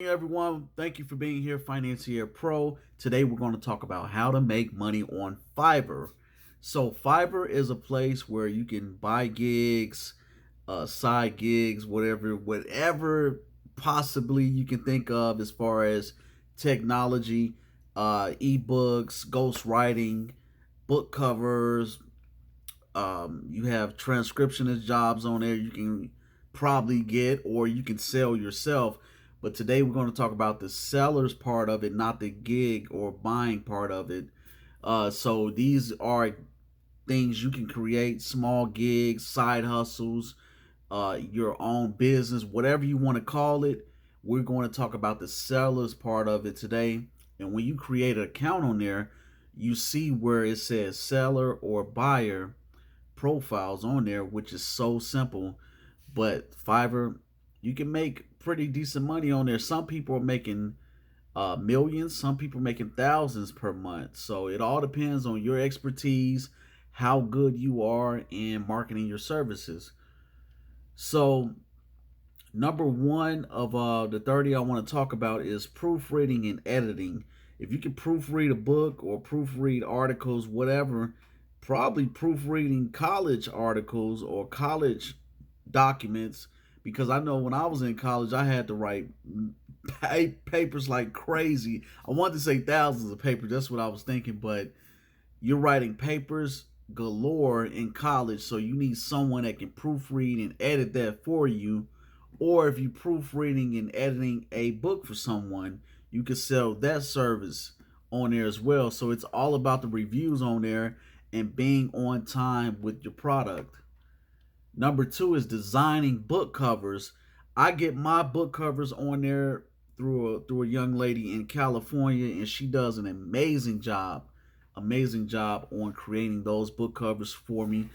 Hey everyone, thank you for being here, Financier Pro. Today we're going to talk about how to make money on Fiverr. So Fiverr is a place where you can buy gigs, side gigs, whatever possibly you can think of as far as technology, ebooks, ghostwriting, book covers. You have transcriptionist jobs on there you can probably get, or you can sell yourself. But today we're going to talk about the seller's part of it, not the gig or buying part of it. So these are things you can create: small gigs, side hustles, your own business, whatever you want to call it. We're going to talk about the seller's part of it today. And when you create an account on there, you see where it says seller or buyer profiles on there, which is so simple. But Fiverr, you can make pretty decent money on there. Some people are making millions, some people are making thousands per month. So it all depends on your expertise, how good you are in marketing your services. So number one of the 30 I want to talk about is proofreading and editing. If you can proofread a book or proofread articles, whatever, probably proofreading college articles or college documents, because I know when I was in college, I had to write papers like crazy. I wanted to say thousands of papers. That's what I was thinking, but you're writing papers galore in college, so you need someone that can proofread and edit that for you. Or if you're proofreading and editing a book for someone, you can sell that service on there as well. So it's all about the reviews on there and being on time with your product. Number two is designing book covers. I get my book covers on there through a young lady in California, and she does an amazing job on creating those book covers for me.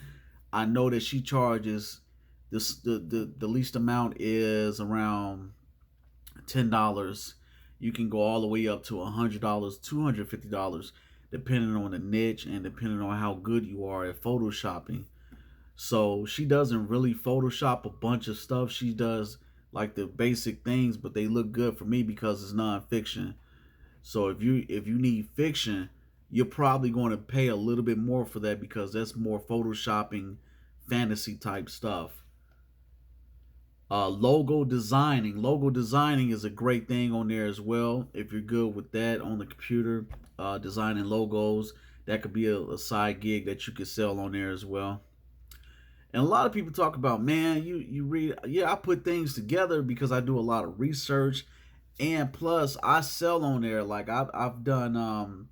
I know that she charges this the least amount is around $10. You can go all the way up to $100, $250, depending on the niche and depending on how good you are at photoshopping. So she doesn't really Photoshop a bunch of stuff. She does like the basic things, but they look good for me because it's nonfiction. So if you need fiction, you're probably going to pay a little bit more for that because that's more photoshopping, fantasy type stuff. Logo designing. Logo designing is a great thing on there as well. If you're good with that on the computer, designing logos, that could be a side gig that you could sell on there as well. And a lot of people talk about, man, you read, yeah, I put things together because I do a lot of research, and plus I sell on there. Like I've done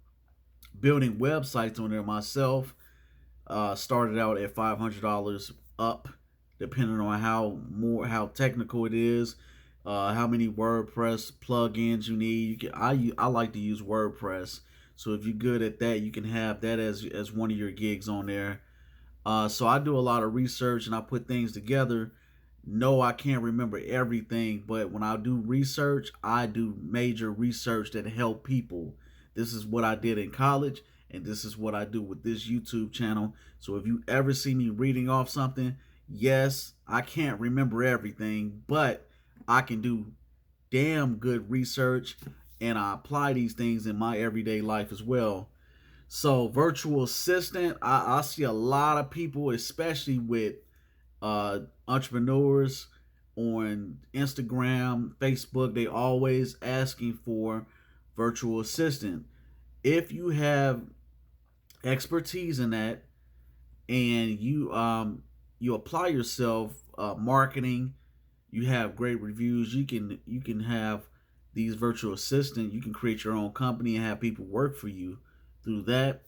building websites on there myself. Started out at $500 up, depending on how technical it is, how many WordPress plugins you need. I like to use WordPress, so if you're good at that, you can have that as one of your gigs on there. So I do a lot of research and I put things together. No, I can't remember everything, but when I do research, I do major research that help people. This is what I did in college, and this is what I do with this YouTube channel. So if you ever see me reading off something, yes, I can't remember everything, but I can do damn good research, and I apply these things in my everyday life as well. So virtual assistant, I see a lot of people, especially with entrepreneurs on Instagram, Facebook, they always asking for virtual assistant. If you have expertise in that and you apply yourself, marketing, you have great reviews, you can have these virtual assistant, you can create your own company and have people work for you through that,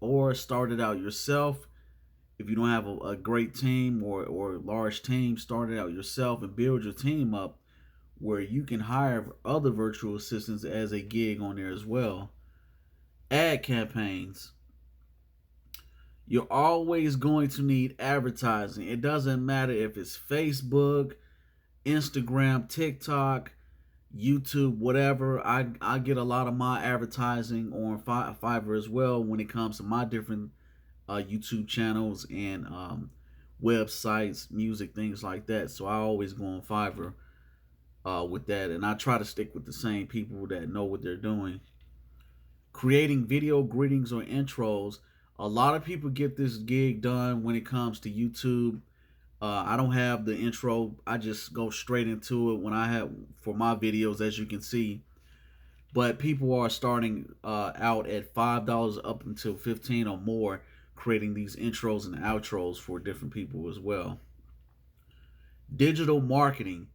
or start it out yourself. If you don't have a great team or a large team, start it out yourself and build your team up where you can hire other virtual assistants as a gig on there as well. Ad campaigns. You're always going to need advertising. It doesn't matter if it's Facebook, Instagram, TikTok, YouTube, whatever. I get a lot of my advertising on Fiverr as well when it comes to my different YouTube channels and websites, music, things like that. So I always go on Fiverr. with that, and I try to stick with the same people that know what they're doing. Creating video greetings or intros. A lot of people get this gig done when it comes to YouTube. I don't have the intro. I just go straight into it when I have for my videos, as you can see. But people are starting out at $5 up until 15 or more, creating these intros and outros for different people as well. Digital marketing.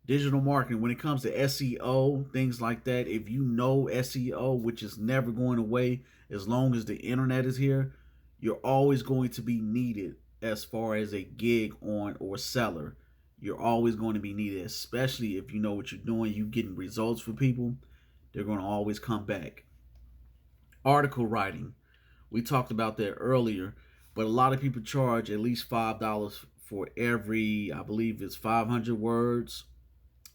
Digital marketing, when it comes to SEO, things like that, if you know SEO, which is never going away as long as the internet is here, you're always going to be needed as far as a gig on or seller. You're always going to be needed, especially if you know what you're doing, you getting results for people, they're going to always come back. Article writing. We talked about that earlier, but a lot of people charge at least $5 for every, I believe it's 500 words.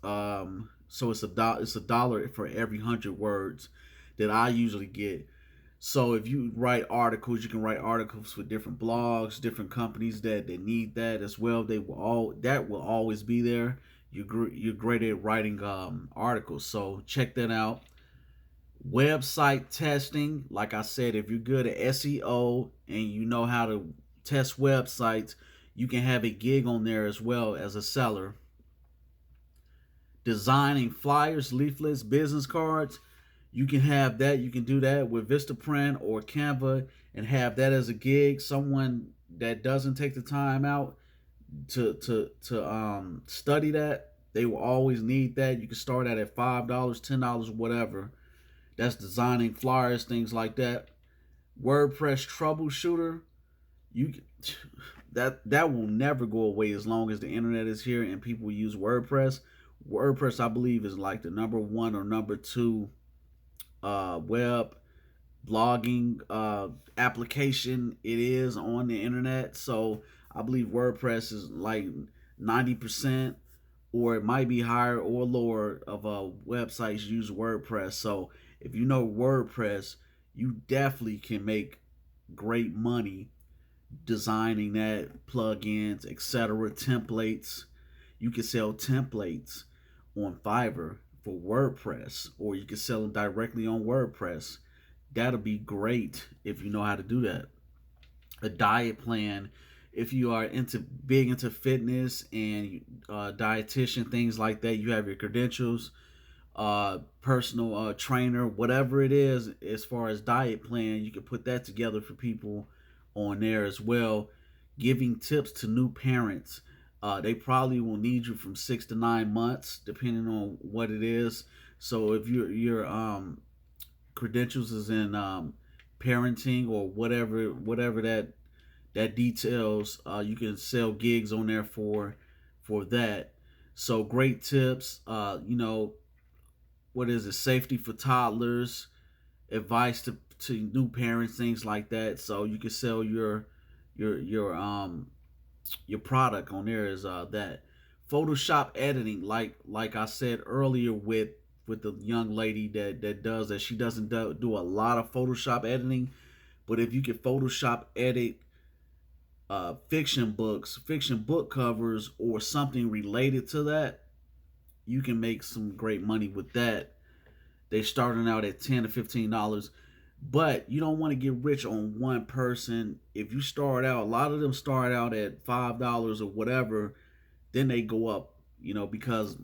So it's a dollar for every 100 words that I usually get. So if you write articles, you can write articles for different blogs, different companies that need that as well. They will all that will always be there. You're great at writing articles, so check that out. Website testing, like I said, if you're good at SEO and you know how to test websites, you can have a gig on there as well as a seller. Designing flyers, leaflets, business cards, you can have that. You can do that with Vistaprint or Canva and have that as a gig. Someone that doesn't take the time out to study that, they will always need that. You can start out at $5, $10, whatever. That's designing flyers, things like that. WordPress troubleshooter, you that will never go away as long as the internet is here and people use WordPress. WordPress, I believe, is like the number one or number two web blogging application it is on the internet. So I believe WordPress is like 90%, or it might be higher or lower of websites use WordPress. So if you know WordPress, you definitely can make great money designing that, plugins, etc., templates. You can sell templates on Fiverr for WordPress, or you can sell them directly on WordPress. That'll be great if you know how to do that. A diet plan, if you are into big into fitness and dietitian, things like that, you have your credentials, personal trainer, whatever it is, as far as diet plan, you can put that together for people on there as well. Giving tips to new parents. They probably will need you from 6 to 9 months, depending on what it is. So if your credentials is in parenting or whatever that details, you can sell gigs on there for that. So great tips. What is it? Safety for toddlers, advice to new parents, things like that. So you can sell your your um your product on there is that. Photoshop editing, like I said earlier with the young lady that does that. She doesn't do a lot of Photoshop editing, but if you can Photoshop edit fiction books, fiction book covers, or something related to that, you can make some great money with that. They're starting out at $10 to $15, but you don't want to get rich on one person. If you start out, a lot of them start out at $5 or whatever, then they go up. Because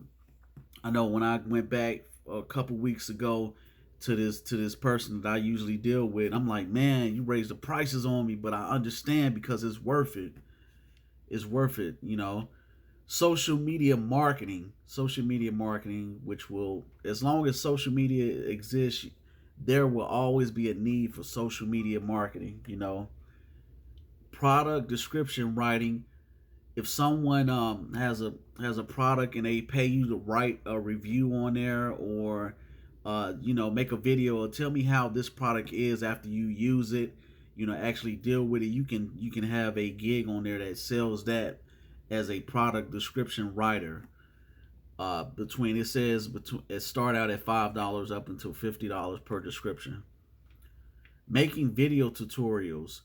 I know when I went back a couple weeks ago to this person that I usually deal with, I'm like, man, you raised the prices on me, but I understand because it's worth it. It's worth it. Social media marketing, which will, as long as social media exists, there will always be a need for social media marketing. Product description writing. If someone has a product and they pay you to write a review on there, or make a video or tell me how this product is after you use it, actually deal with it, you can have a gig on there that sells that as a product description writer. Between it says between it start out at $5 up until $50 per description. Making video tutorials.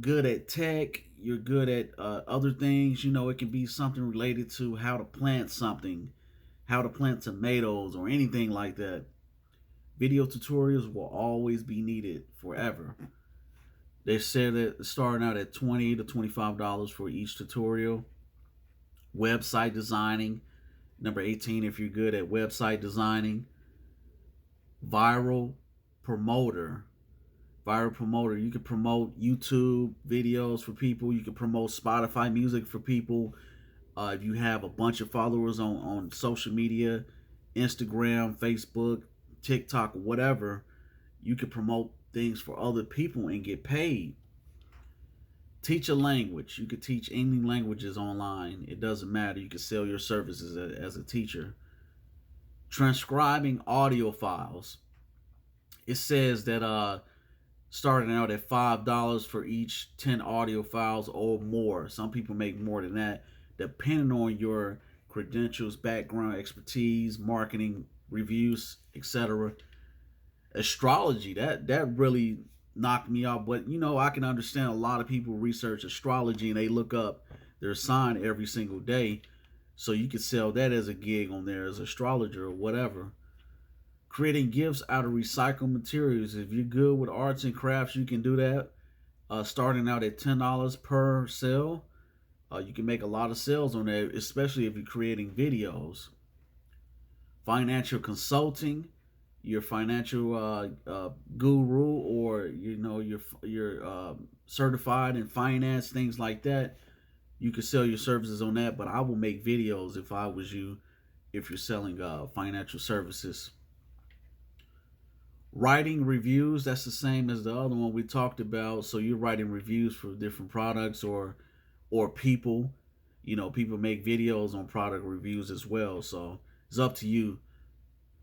Good at tech, you're good at other things. It can be something related to how to plant something, how to plant tomatoes or anything like that. Video tutorials will always be needed forever. They said that starting out at $20 to $25 for each tutorial. Website designing, number 18, if you're good at website designing. Viral promoter. Viral promoter. You can promote YouTube videos for people. You can promote Spotify music for people. If you have a bunch of followers on social media, Instagram, Facebook, TikTok, whatever, you can promote things for other people and get paid. Teach a language. You could teach any languages online. It doesn't matter. You can sell your services as a teacher. Transcribing audio files. It says that starting out at $5 for each 10 audio files or more. Some people make more than that, depending on your credentials, background, expertise, marketing, reviews, etc. Astrology, that really knocked me off, but I can understand a lot of people research astrology and they look up their sign every single day, so you could sell that as a gig on there as astrologer or whatever. Creating gifts out of recycled materials. If you're good with arts and crafts, you can do that. Starting out at $10 per sale. You can make a lot of sales on that, especially if you're creating videos. Financial consulting. Your financial guru, or you're certified in finance, things like that. You can sell your services on that, but I will make videos if I was you, if you're selling financial services. Writing reviews, that's the same as the other one we talked about. So you're writing reviews for different products or people. People make videos on product reviews as well, so it's up to you.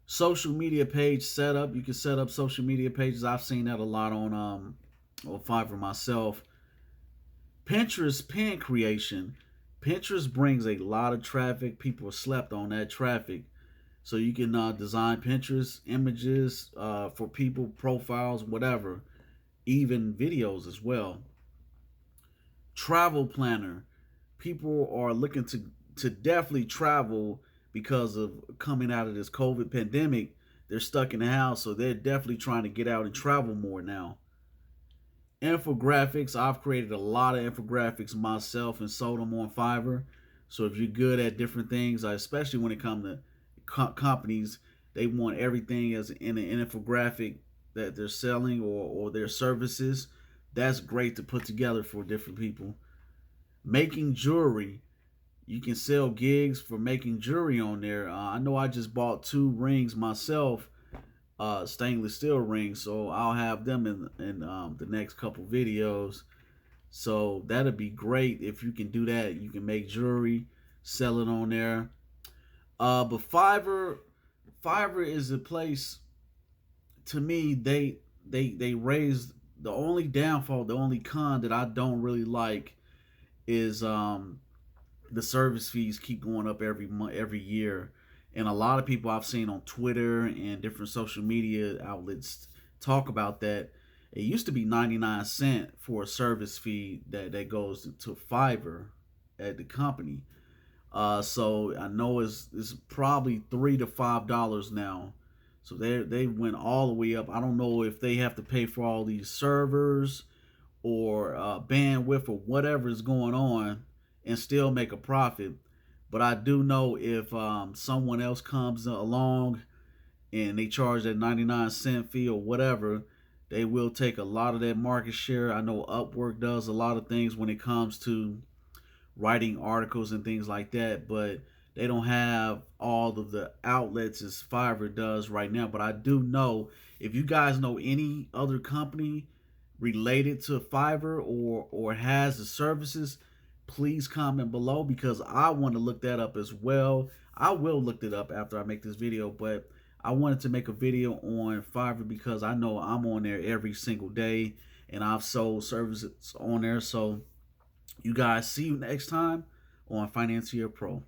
Social media page setup. You can set up social media pages. I've seen that a lot on Fiverr myself. Pinterest pin creation. Pinterest brings a lot of traffic. People slept on that traffic. So you can design Pinterest images for people, profiles, whatever, even videos as well. Travel planner. People are looking to definitely travel because of coming out of this COVID pandemic. They're stuck in the house, so they're definitely trying to get out and travel more now. Infographics. I've created a lot of infographics myself and sold them on Fiverr. So if you're good at different things, especially when it comes to companies, they want everything as in an infographic that they're selling or their services. That's great to put together for different people. Making jewelry. You can sell gigs for making jewelry on there. I know I just bought 2 rings myself, stainless steel rings, so I'll have them in the next couple videos. So that'd be great if you can do that. You can make jewelry, sell it on there. But Fiverr is a place. To me, they raised the only downfall, the only con that I don't really like is the service fees keep going up every month, every year, and a lot of people I've seen on Twitter and different social media outlets talk about that. It used to be 99 cents for a service fee that goes to Fiverr at the company. So I know it's probably $3 to $5 now. So they went all the way up. I don't know if they have to pay for all these servers or bandwidth or whatever is going on and still make a profit. But I do know if someone else comes along and they charge that 99 cent fee or whatever, they will take a lot of that market share. I know Upwork does a lot of things when it comes to writing articles and things like that, but they don't have all of the outlets as Fiverr does right now. But I do know, if you guys know any other company related to Fiverr or has the services, please comment below, because I want to look that up as well. I will look it up after I make this video, but I wanted to make a video on Fiverr because I know I'm on there every single day and I've sold services on there. So you guys, see you next time on Financier Pro.